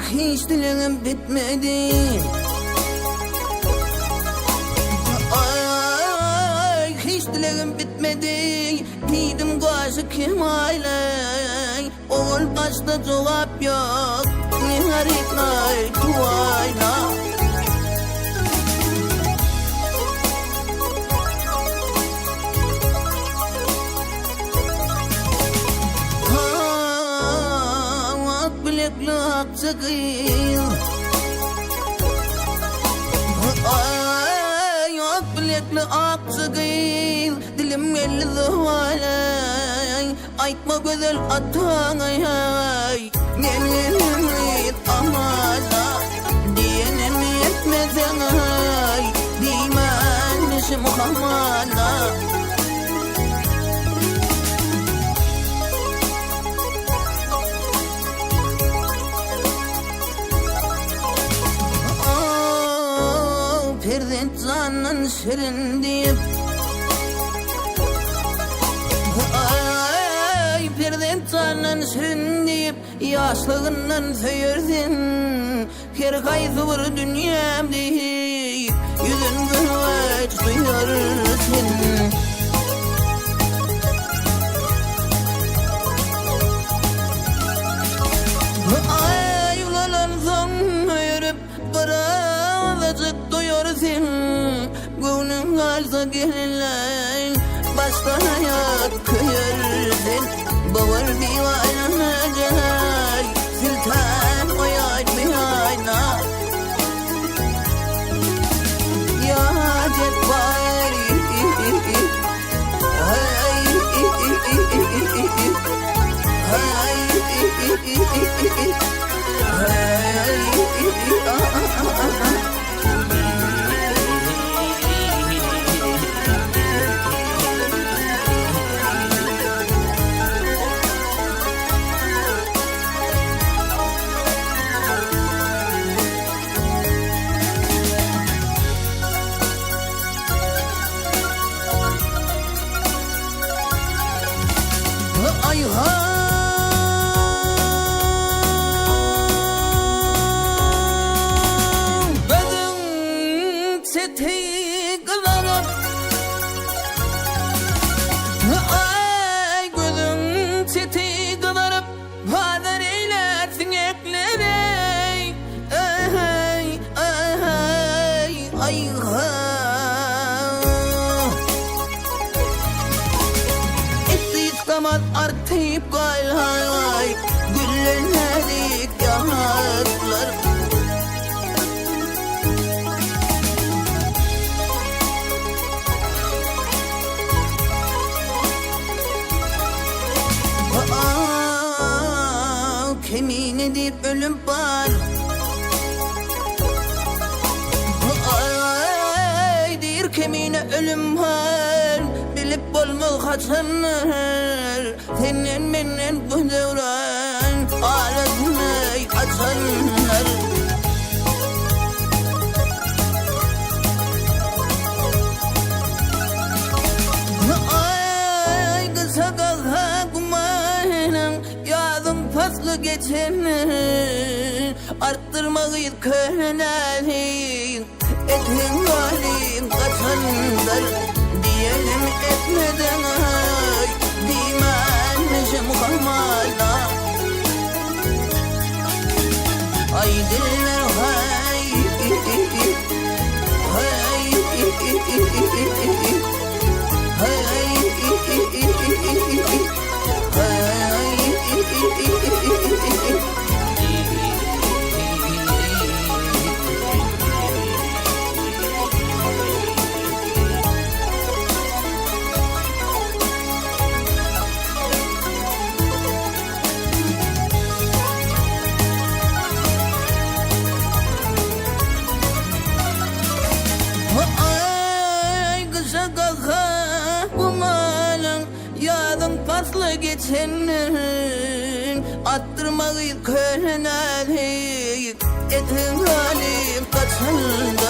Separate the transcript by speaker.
Speaker 1: hiç dileğim bitmedi. Ay, hiç dileğim bitmedi. Gidim karşı Kemal'e, oğul başta cevap yok. Niharetler duayla. Bilekli akçakıyım, ay ak bilekli akçakıyım, dilim elli zuhalay, aytma güzel atan ay ay, gelinim et amala, diyenim etmeden ay, dimenmişim hamala. Perdent canın şirin deyip, ay perdent canın şirin deyip, yaşlığından söyürdün, her kaydı var dünyam deyip, yüzün gülveç duyursun. Ay ulalansan yürüp kırılacak duyursun, gönlün kalsa gelirler, başka hayat kıyırsın. Bağır divanacak, silten oyar mihayna. Ya jet bari, ay ha. Ay gözün çeti kılarıp Hader eylersin ekleri. Ay ay ay ha. Etsiz kamar artıp kal hay. Güllenedik yanaklar. Kemin edip ölüm var. Ay dir kemine ölüm var. Bilip olma kaçanlar, senin menden bu devran ağlasını açanlar. Ay kısa kalka kumayla yazın faslı geçenler, arttırmayı körnelim, etin halim kaçanlar. Diyelim etmeden ay, dimenmişim kamala. Ay diller hay, hay, faslı geçenler, attırmayı körnelim, etin halim kaçanlar.